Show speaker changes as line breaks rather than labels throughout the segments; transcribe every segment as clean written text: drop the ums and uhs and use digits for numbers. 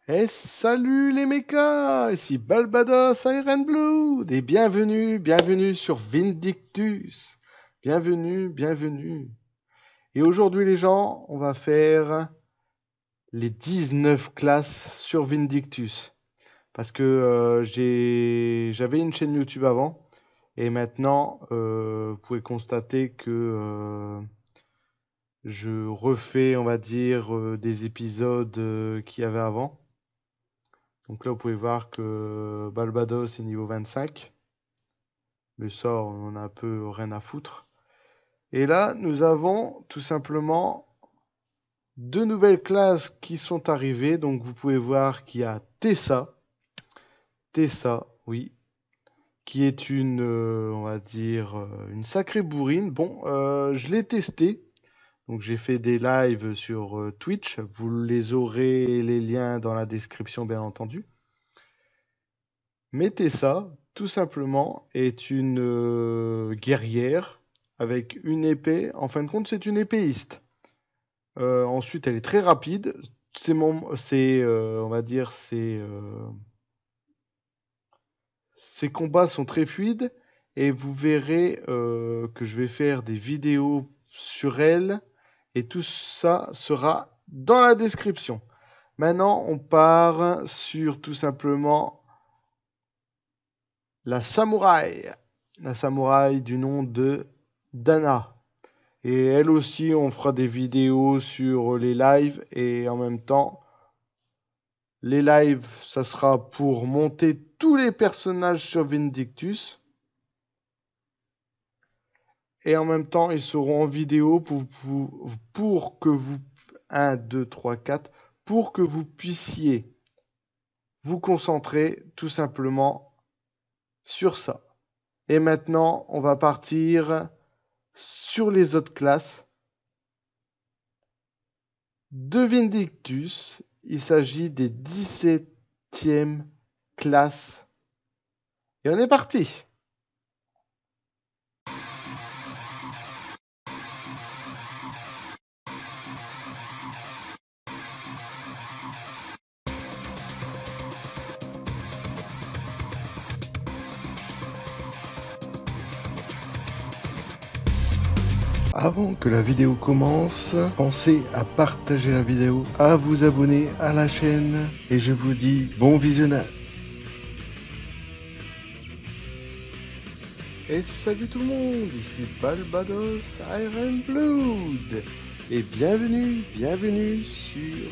Et salut les mechas, ici Balbados Iron Blood et bienvenue sur Vindictus. Bienvenue. Et aujourd'hui les gens, on va faire les 19 classes sur Vindictus. Parce que j'avais une chaîne YouTube avant et maintenant vous pouvez constater que je refais, on va dire, des épisodes qu'il y avait avant. Donc là, vous pouvez voir que Balbados est niveau 25. Mais ça, on en a un peu rien à foutre. Et là, nous avons tout simplement deux nouvelles classes qui sont arrivées. Donc vous pouvez voir qu'il y a Tessa. Tessa, oui. Qui est une, on va dire, une sacrée bourrine. Bon, je l'ai testé. Donc j'ai fait des lives sur Twitch. Vous les aurez les liens dans la description, bien entendu. Mettez ça, tout simplement, est une guerrière avec une épée. En fin de compte, c'est une épéiste. Ensuite, elle est très rapide. On va dire, ses combats sont très fluides. Et vous verrez que je vais faire des vidéos sur elle. Et tout ça sera dans la description. Maintenant, on part sur tout simplement la samouraï. La samouraï du nom de Dana. Et elle aussi, on fera des vidéos sur les lives. Et en même temps, les lives, ça sera pour monter tous les personnages sur Vindictus. Et en même temps, ils seront en vidéo pour que vous... 1, 2, 3, 4. Pour que vous puissiez vous concentrer tout simplement sur ça. Et maintenant, on va partir sur les autres classes de Vindictus. Il s'agit des 17e classes. Et on est parti. Avant que la vidéo commence, pensez à partager la vidéo, à vous abonner à la chaîne et je vous dis bon visionnage. Et salut tout le monde, ici Balbados Iron Blood et bienvenue sur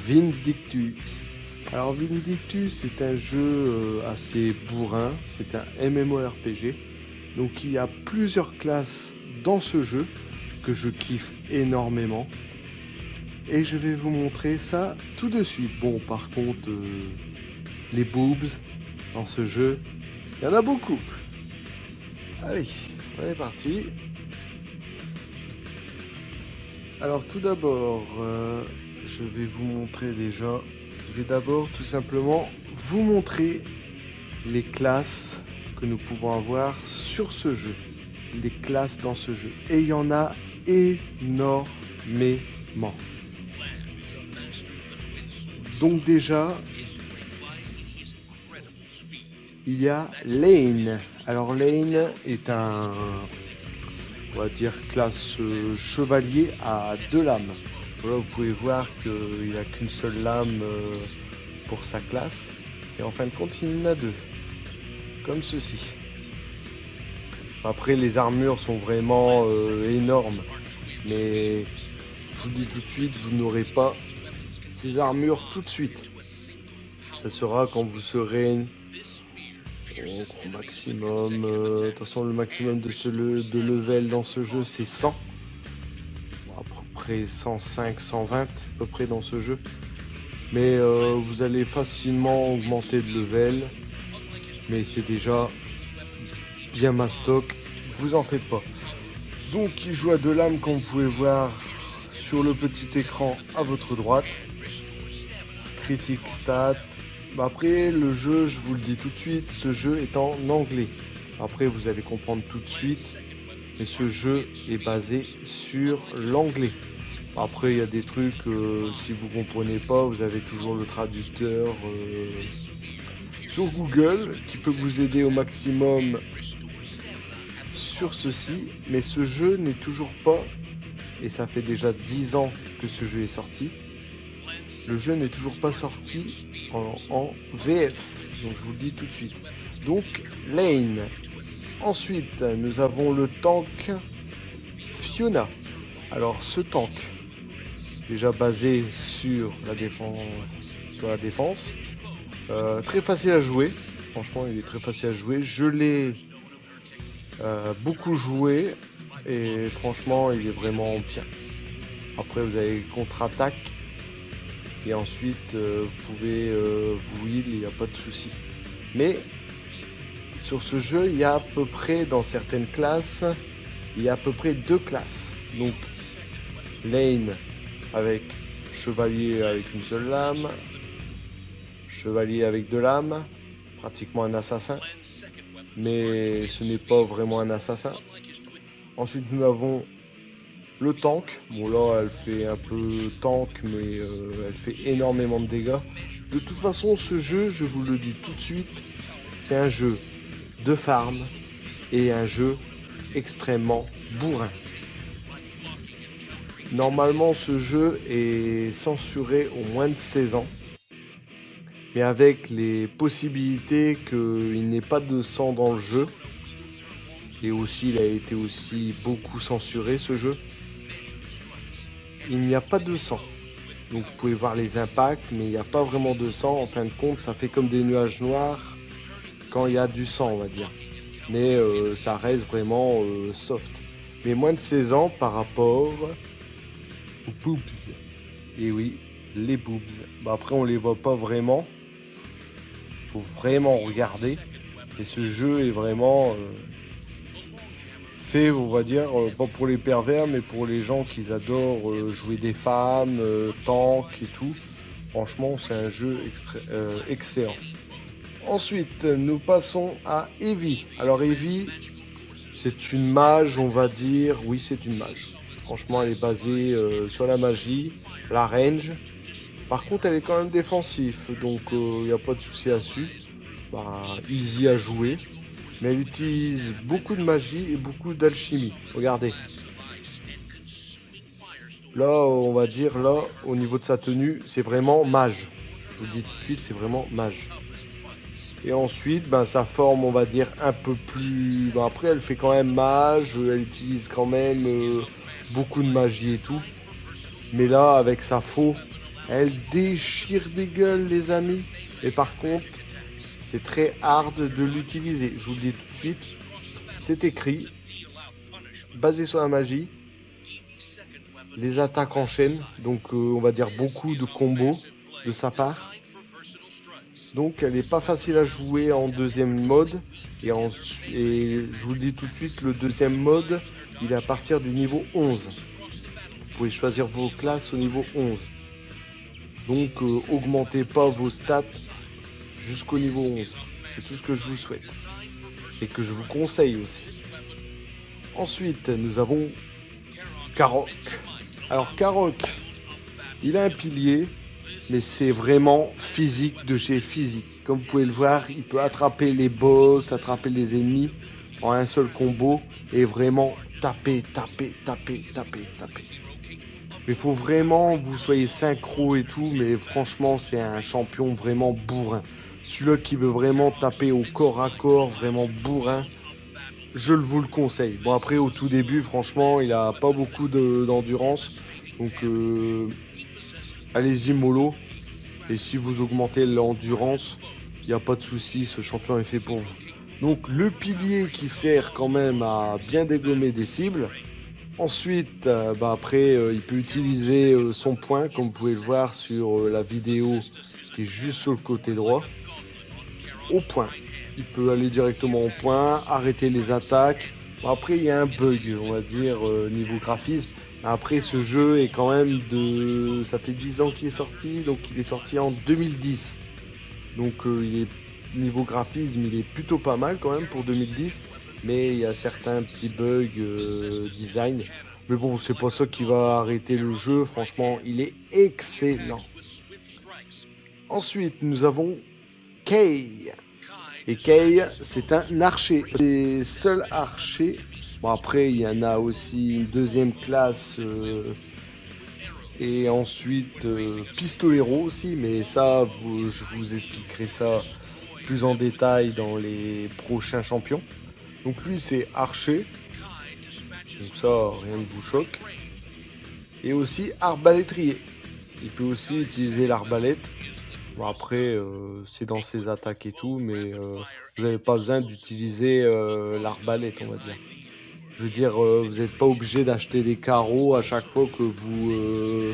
Vindictus. Alors Vindictus est un jeu assez bourrin, c'est un MMORPG, donc il y a plusieurs classes dans ce jeu que je kiffe énormément et je vais vous montrer ça tout de suite. Bon, par contre, les boobs dans ce jeu, il y en a beaucoup. Allez, on est parti. Alors tout d'abord, je vais vous montrer déjà. Je vais d'abord tout simplement vous montrer les classes que nous pouvons avoir sur ce jeu. Les classes dans ce jeu. Et il y en a énormément. Donc déjà, il y a Lane. Alors Lane est on va dire, classe chevalier à 2 lames. Voilà, vous pouvez voir qu'il n'a qu'une seule lame pour sa classe. Et en fin de compte, il en a 2. Comme ceci. Après, les armures sont vraiment énormes. Mais je vous dis tout de suite, vous n'aurez pas ces armures tout de suite. Ça sera quand vous serez au maximum. De toute façon, le maximum de level dans ce jeu, c'est 100. Bon, à peu près 105, 120 à peu près dans ce jeu. Mais vous allez facilement augmenter de level. Mais c'est déjà bien mastoc, vous en faites pas. Donc il joue à 2 lames comme vous pouvez voir sur le petit écran à votre droite. Critique stat. Après le jeu, je vous le dis tout de suite, ce jeu est en anglais. Après vous allez comprendre tout de suite, mais ce jeu est basé sur l'anglais. Après, il y a des trucs, si vous comprenez pas, vous avez toujours le traducteur sur Google qui peut vous aider au maximum sur ceci. Mais ce jeu n'est toujours pas, et ça fait déjà 10 ans que ce jeu est sorti, le jeu n'est toujours pas sorti en VF. Donc je vous le dis tout de suite. Donc Lane. Ensuite, nous avons le tank Fiona. Alors ce tank, déjà basé sur la défense, très facile à jouer. Franchement, il est très facile à jouer. Je l'ai beaucoup joué et franchement, il est vraiment bien. Après, vous avez contre-attaque et ensuite vous pouvez vous heal, il n'y a pas de souci. Mais sur ce jeu, il y a à peu près, dans certaines classes, il y a à peu près 2 classes. Donc Lane avec chevalier avec une seule lame, chevalier avec 2 lames, pratiquement un assassin, mais ce n'est pas vraiment un assassin. Ensuite nous avons le tank. Bon là elle fait un peu tank, mais elle fait énormément de dégâts. De toute façon ce jeu, je vous le dis tout de suite, c'est un jeu de farm et un jeu extrêmement bourrin. Normalement ce jeu est censuré au moins de 16 ans, mais avec les possibilités qu'il n'y ait pas de sang dans le jeu, et aussi il a été aussi beaucoup censuré ce jeu, il n'y a pas de sang. Donc vous pouvez voir les impacts, mais il n'y a pas vraiment de sang. En fin de compte, ça fait comme des nuages noirs quand il y a du sang, on va dire. Mais ça reste vraiment soft. Mais moins de 16 ans par rapport aux boobs. Et oui, les boobs. Bah après, on les voit pas vraiment. Faut vraiment regarder. Et ce jeu est vraiment fait, on va dire, pas pour les pervers, mais pour les gens qui adorent jouer des femmes, tank et tout. Franchement, c'est un jeu excellent. Ensuite, nous passons à Evie. Alors Evie, c'est une mage, on va dire. Oui, c'est une mage. Franchement, elle est basée sur la magie, la range. Par contre, elle est quand même défensive, donc il n'y a pas de souci là-dessus. Bah, easy à jouer. Mais elle utilise beaucoup de magie et beaucoup d'alchimie. Regardez. Là, on va dire, là, au niveau de sa tenue, c'est vraiment mage. Je vous le dis tout de suite, c'est vraiment mage. Et ensuite, ben, sa forme, on va dire, un peu plus... Ben, après, elle fait quand même mage, elle utilise quand même beaucoup de magie et tout. Mais là, avec sa faux, elle déchire des gueules, les amis. Et par contre, c'est très hard de l'utiliser. Je vous le dis tout de suite, c'est écrit, basé sur la magie. Les attaques enchaînent, donc on va dire beaucoup de combos de sa part. Donc elle n'est pas facile à jouer en deuxième mode. Et je vous le dis tout de suite, le deuxième mode, il est à partir du niveau 11. Vous pouvez choisir vos classes au niveau 11. Donc augmentez pas vos stats jusqu'au niveau 11. C'est tout ce que je vous souhaite. Et que je vous conseille aussi. Ensuite, nous avons Karok. Alors Karok, il a un pilier, mais c'est vraiment physique de chez physique. Comme vous pouvez le voir, il peut attraper les boss, attraper les ennemis en un seul combo et vraiment taper. Mais il faut vraiment que vous soyez synchro et tout, mais franchement c'est un champion vraiment bourrin. Celui-là qui veut vraiment taper au corps à corps, vraiment bourrin, je vous le conseille. Bon après au tout début franchement il a pas beaucoup d'endurance, donc allez-y mollo. Et si vous augmentez l'endurance, il n'y a pas de souci, ce champion est fait pour vous. Donc le pilier qui sert quand même à bien dégommer des cibles. Ensuite, après, il peut utiliser son point, comme vous pouvez le voir sur la vidéo qui est juste sur le côté droit. Au point. Il peut aller directement au point, arrêter les attaques. Après, il y a un bug, on va dire, niveau graphisme. Après, ce jeu est quand même de... Ça fait 10 ans qu'il est sorti, donc il est sorti en 2010. Donc, il est... niveau graphisme, il est plutôt pas mal quand même pour 2010. Mais il y a certains petits bugs design. Mais bon, c'est pas ça qui va arrêter le jeu. Franchement, il est excellent. Ensuite, nous avons Kay. Et Kay, c'est un archer. Les seuls archers. Bon, après, il y en a aussi une deuxième classe. Et ensuite, pistolero aussi. Mais ça, je vous expliquerai ça plus en détail dans les prochains champions. Donc lui, c'est archer. Donc ça, rien ne vous choque. Et aussi arbalétrier. Il peut aussi utiliser l'arbalète. Bon, après, c'est dans ses attaques et tout, mais vous n'avez pas besoin d'utiliser l'arbalète, on va dire. Je veux dire, vous n'êtes pas obligé d'acheter des carreaux à chaque fois que vous...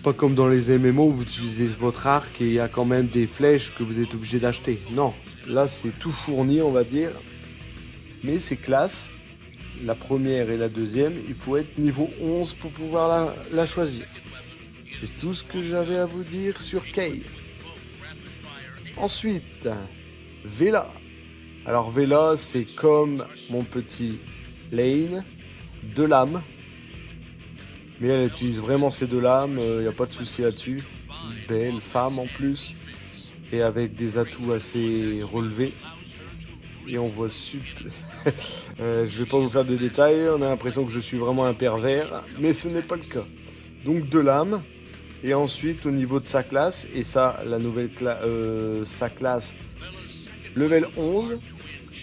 Pas comme dans les MMO où vous utilisez votre arc et il y a quand même des flèches que vous êtes obligé d'acheter. Non, là c'est tout fourni, on va dire. Mais c'est classe. La première et la deuxième, il faut être niveau 11 pour pouvoir la choisir. C'est tout ce que j'avais à vous dire sur Kay. Ensuite, Vela. Alors Vela, c'est comme mon petit Lane, 2 lames. Mais elle utilise vraiment ces 2 lames, il n'y a pas de souci là-dessus. Belle femme en plus. Et avec des atouts assez relevés. Et on voit super... je vais pas vous faire de détails, on a l'impression que je suis vraiment un pervers. Mais ce n'est pas le cas. Donc 2 lames. Et ensuite au niveau de sa classe, et ça la nouvelle sa classe level 11.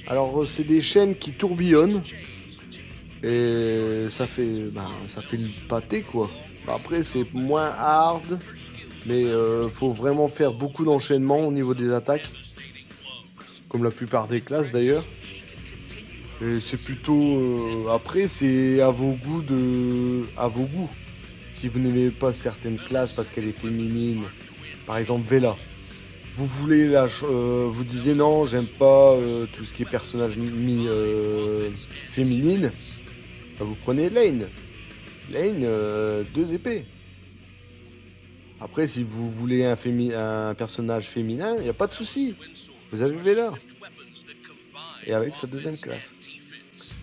Alors c'est des chaînes qui tourbillonnent. Et ça fait le pâté quoi. Après c'est moins hard. Mais faut vraiment faire beaucoup d'enchaînements au niveau des attaques. Comme la plupart des classes d'ailleurs. Et c'est plutôt... après c'est à vos goûts Si vous n'aimez pas certaines classes parce qu'elle est féminine, par exemple Vela, vous voulez vous disiez non, j'aime pas tout ce qui est personnage féminine, bah, vous prenez Lane. Lane, 2 épées. Après, si vous voulez un personnage féminin, il n'y a pas de souci. Vous avez Vela. Et avec sa deuxième classe.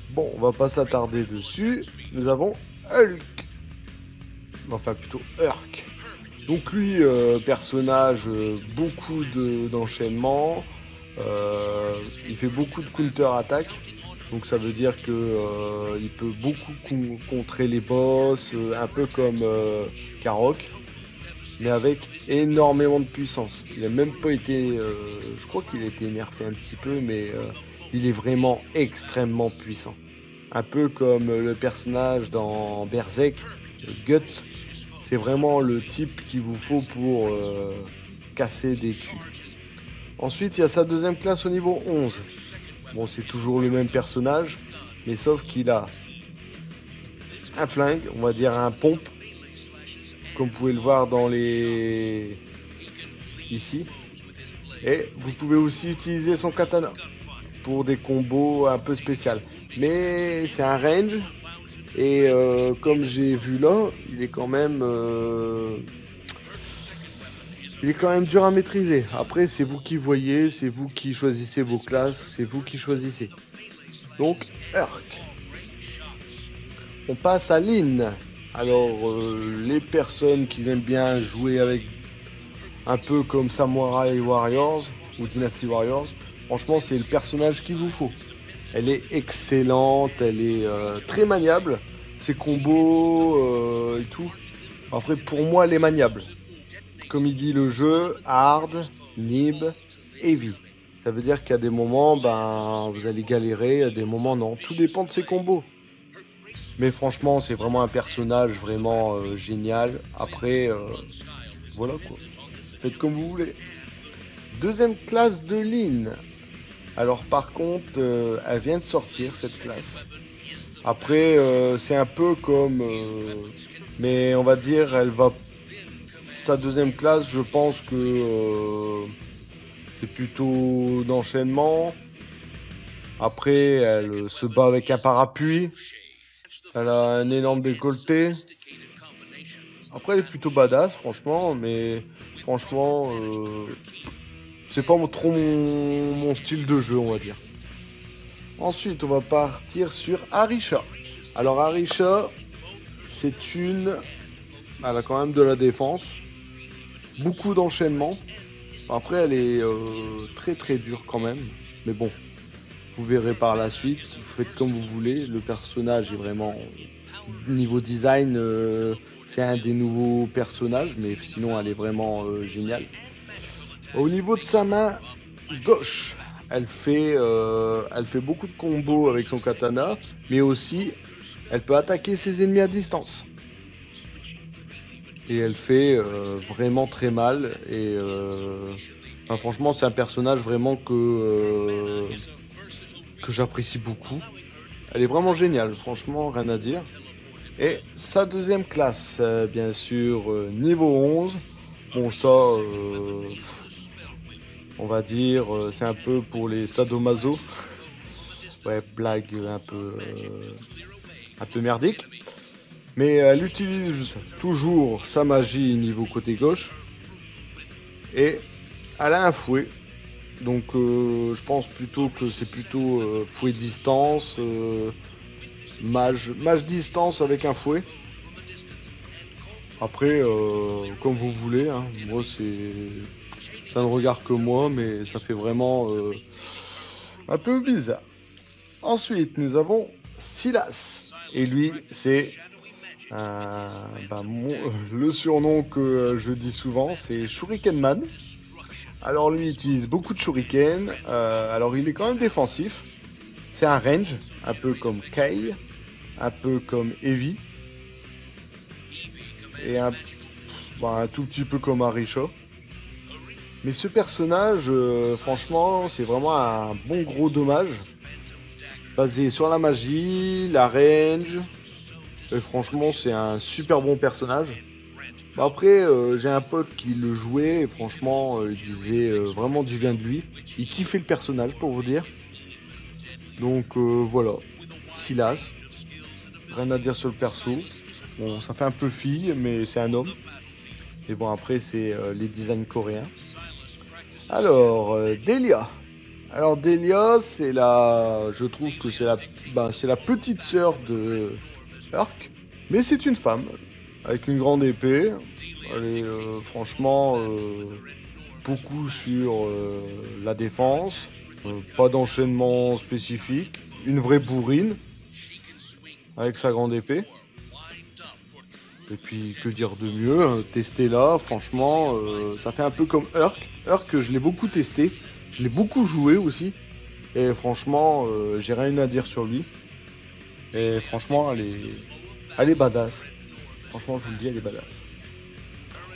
Bon, on va pas s'attarder dessus. Nous avons Hulk. Enfin plutôt Urk. Donc lui, personnage, beaucoup d'enchaînements, il fait beaucoup de counter-attaque, donc ça veut dire que il peut beaucoup contrer les boss, un peu comme Karok, mais avec énormément de puissance. Il a même pas été, je crois qu'il a été nerfé un petit peu, mais il est vraiment extrêmement puissant. Un peu comme le personnage dans Berserk, Guts. C'est vraiment le type qu'il vous faut pour casser des culs. Ensuite, il y a sa deuxième classe au niveau 11. Bon, c'est toujours le même personnage, mais sauf qu'il a un flingue, on va dire un pompe, comme vous pouvez le voir dans les... ici. Et vous pouvez aussi utiliser son katana pour des combos un peu spéciaux. Mais c'est un range. Et comme j'ai vu là, il est quand même dur à maîtriser. Après, c'est vous qui voyez, c'est vous qui choisissez vos classes, c'est vous qui choisissez. Donc, Urk. On passe à Lyn. Alors, les personnes qui aiment bien jouer avec un peu comme Samurai Warriors ou Dynasty Warriors, franchement, c'est le personnage qu'il vous faut. Elle est excellente, elle est très maniable. Ses combos et tout. Après, pour moi, elle est maniable. Comme il dit le jeu, hard, nib, heavy. Ça veut dire qu'à des moments, vous allez galérer, à des moments, non. Tout dépend de ses combos. Mais franchement, c'est vraiment un personnage vraiment génial. Après, voilà quoi. Faites comme vous voulez. Deuxième classe de Lyn. Alors par contre, elle vient de sortir cette classe. Après, c'est un peu comme... mais on va dire, elle va... Sa deuxième classe, je pense que c'est plutôt d'enchaînement. Après, elle se bat avec un parapluie. Elle a un énorme décolleté. Après, elle est plutôt badass, franchement. Mais franchement, c'est pas trop mon style de jeu, on va dire. Ensuite, on va partir sur Arisha. Alors Arisha, elle a quand même de la défense, beaucoup d'enchaînements. Après, elle est très très dure quand même. Mais bon, vous verrez par la suite. Vous faites comme vous voulez. Le personnage est vraiment... Niveau design, c'est un des nouveaux personnages. Mais sinon, elle est vraiment géniale. Au niveau de sa main gauche, elle fait beaucoup de combos avec son katana. Mais aussi, elle peut attaquer ses ennemis à distance. Et elle fait vraiment très mal. Et enfin, franchement, c'est un personnage vraiment que j'apprécie beaucoup. Elle est vraiment géniale, franchement, rien à dire. Et sa deuxième classe, bien sûr, niveau 11. Bon, ça, on va dire, c'est un peu pour les sadomaso. Ouais, blague un peu merdique. Mais elle utilise toujours sa magie niveau côté gauche. Et elle a un fouet. Donc je pense plutôt que c'est plutôt fouet distance. Mage distance avec un fouet. Après, comme vous voulez. Hein. Moi, ça ne regarde que moi, mais ça fait vraiment un peu bizarre. Ensuite, nous avons Silas. Et lui, c'est le surnom que je dis souvent, c'est Shuriken Man. Alors lui, il utilise beaucoup de shuriken. Alors il est quand même défensif. C'est un range, un peu comme Kai, un peu comme Heavy. Et un tout petit peu comme Arisha. Mais ce personnage, franchement, c'est vraiment un bon gros dommage. Basé sur la magie, la range. Et franchement, c'est un super bon personnage. Après, j'ai un pote qui le jouait et franchement, il disait vraiment du bien de lui. Il kiffait le personnage, pour vous dire. Donc voilà, Silas. Rien à dire sur le perso. Bon, ça fait un peu fille, mais c'est un homme. Et bon, après, c'est les designs coréens. Alors, Delia. Alors, Delia, je trouve que c'est la petite sœur de Herc. Mais c'est une femme, avec une grande épée. Elle est franchement beaucoup sur la défense. Pas d'enchaînement spécifique. Une vraie bourrine, avec sa grande épée. Et puis, que dire de mieux, testez-la, franchement, ça fait un peu comme Urk. Urk, je l'ai beaucoup testé, je l'ai beaucoup joué aussi. Et franchement, j'ai rien à dire sur lui. Et franchement, elle est badass. Franchement, je vous le dis, elle est badass.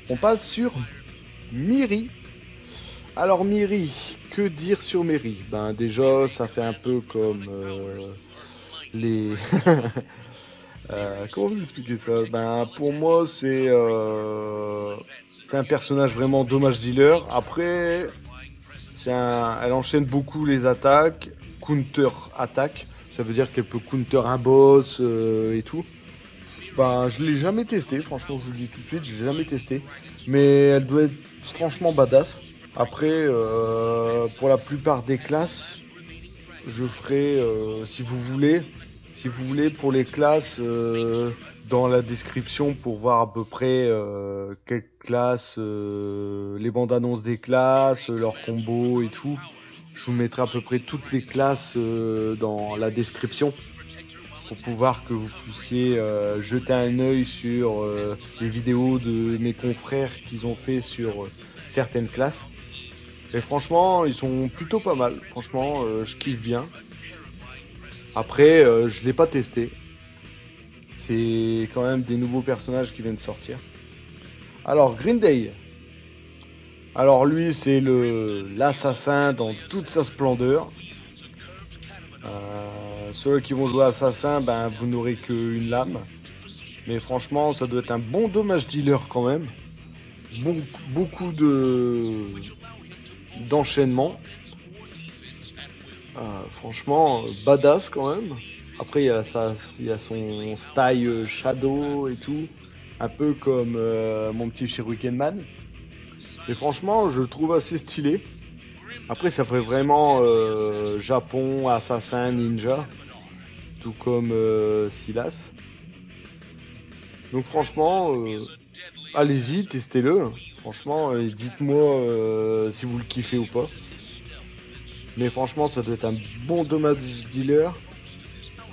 On passe sur Miri. Alors Miri, que dire sur Miri? Ben déjà, ça fait un peu comme les... comment vous expliquer ça? Ben pour moi, c'est un personnage vraiment dommage dealer. Après, elle enchaîne beaucoup les attaques, counter attaque. Ça veut dire qu'elle peut counter un boss et tout. Ben, je l'ai jamais testé, franchement, je vous le dis tout de suite, je l'ai jamais testé. Mais elle doit être franchement badass. Après, pour la plupart des classes, je ferai, si vous voulez, pour les classes, dans la description pour voir à peu près quelles classes, les bandes annonces des classes, leurs combos et tout. Je vous mettrai à peu près toutes les classes dans la description pour pouvoir que vous puissiez jeter un œil sur les vidéos de mes confrères qu'ils ont fait sur certaines classes. Et franchement, ils sont plutôt pas mal. Franchement, je kiffe bien. Après, je l'ai pas testé. C'est quand même des nouveaux personnages qui viennent sortir. Alors, Green Day. Alors lui, c'est l'assassin dans toute sa splendeur. Ceux qui vont jouer assassin, ben vous n'aurez qu'une lame. Mais franchement, ça doit être un bon dommage dealer quand même. Beaucoup d'enchaînement. Franchement, badass quand même. Après, il y a son style shadow et tout. Un peu comme mon petit Shuriken Man. Et franchement, je le trouve assez stylé. Après, ça ferait vraiment Japon, assassin, ninja. tout comme Silas. Donc franchement, allez-y, testez-le. Franchement, dites-moi si vous le kiffez ou pas. Mais franchement, ça doit être un bon dommage dealer.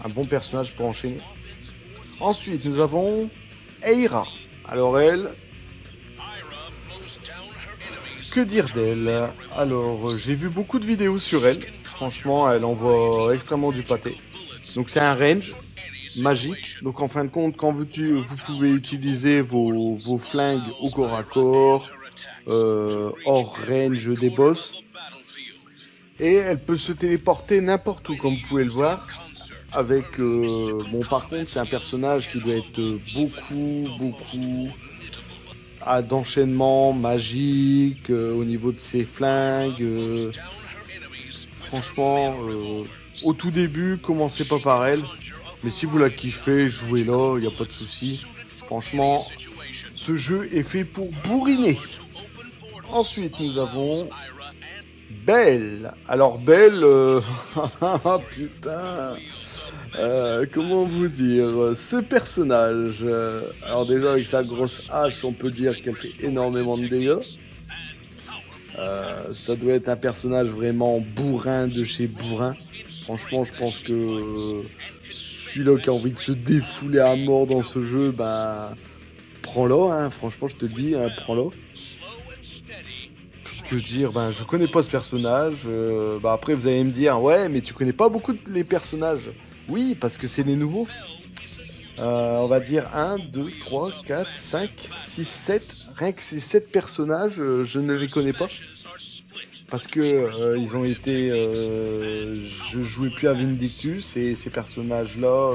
Un bon personnage pour enchaîner. Ensuite, nous avons Eira. Alors elle, que dire d'elle? Alors, j'ai vu beaucoup de vidéos sur elle. Franchement, elle envoie extrêmement du pâté. Donc c'est un range magique. Donc en fin de compte, quand vous pouvez utiliser vos flingues au corps à corps, hors range des boss. Et elle peut se téléporter n'importe où, comme vous pouvez le voir. Avec, bon par contre, c'est un personnage qui doit être beaucoup d'enchaînement magique au niveau de ses flingues. Franchement, au tout début, commencez pas par elle. Mais si vous la kiffez, jouez-la, il n'y a pas de souci. Franchement, ce jeu est fait pour bourriner. Ensuite, nous avons Belle. Alors Belle, putain, comment vous dire, ce personnage, alors déjà avec sa grosse hache, on peut dire qu'elle fait énormément de dégâts. Ça doit être un personnage vraiment bourrin de chez bourrin. Franchement, je pense que celui-là qui a envie de se défouler à mort dans ce jeu, bah prends-le, hein. Franchement, je te dis, hein, prends-le. Que dire, ben je connais pas ce personnage. Bah après vous allez me dire, ouais, mais tu connais pas beaucoup les personnages. Oui, parce que c'est les nouveaux. On va dire 1, 2, 3, 4, 5, 6, 7. Rien que ces 7 personnages, je ne les connais pas. Parce que ils ont été. Je jouais plus à Vindictus et ces personnages-là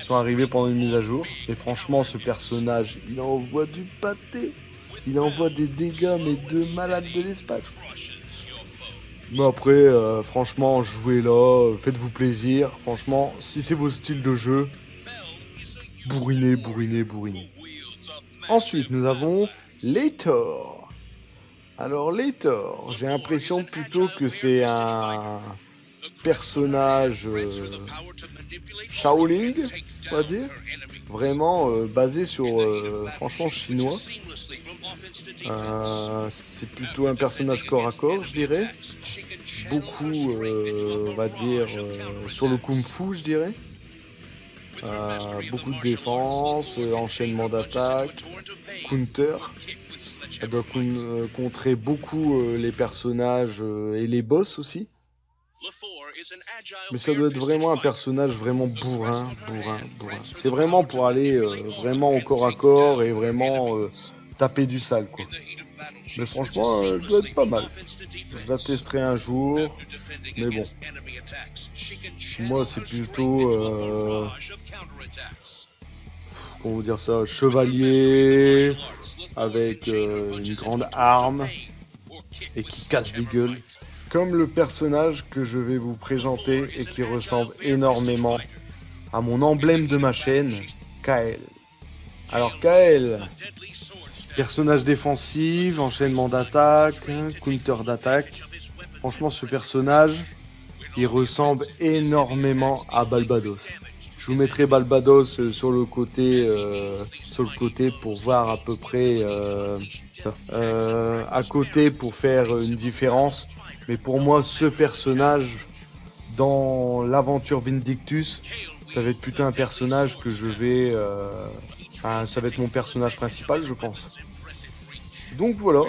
sont arrivés pendant une mise à jour. Et franchement, ce personnage, il envoie du pâté. Il envoie des dégâts, mais de malade de l'espace. Mais après, franchement, jouez là, faites-vous plaisir. Franchement, si c'est vos styles de jeu, bourrinez. Ensuite, nous avons Lator. Alors, Lator, j'ai l'impression plutôt que c'est un personnage Shaolin, on va dire. Vraiment basé sur, franchement, chinois. C'est plutôt un personnage corps à corps, je dirais. Beaucoup, on va dire, sur le kung-fu, je dirais. Beaucoup de défense, enchaînement d'attaque, counter. Elle doit contrer beaucoup les personnages et les boss aussi. Mais ça doit être vraiment un personnage vraiment bourrin. C'est vraiment pour aller vraiment au corps à corps et vraiment taper du sale, quoi. Mais franchement, elle doit être pas mal. Je la testerai un jour. Mais bon. Moi, c'est plutôt... comment vous dire ça, chevalier avec une grande arme et qui casse des gueules. Comme le personnage que je vais vous présenter et qui ressemble énormément à mon emblème de ma chaîne, Kael. Alors Kael, personnage défensif, enchaînement d'attaque, counter d'attaque. Franchement, ce personnage, il ressemble énormément à Balbados. Je vous mettrai Balbados sur le côté pour voir à peu près à côté pour faire une différence. Mais pour moi, ce personnage dans l'aventure Vindictus, ça va être plutôt un personnage que je vais... ça va être mon personnage principal, je pense. Donc voilà.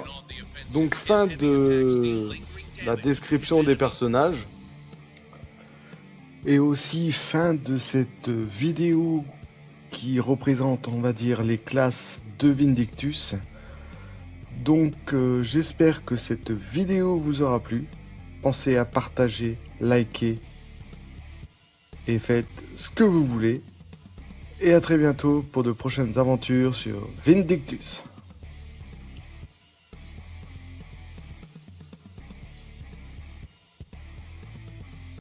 Donc fin de la description des personnages. Et aussi fin de cette vidéo qui représente, on va dire, les classes de Vindictus. Donc j'espère que cette vidéo vous aura plu. Pensez à partager, liker et faites ce que vous voulez. Et à très bientôt pour de prochaines aventures sur Vindictus.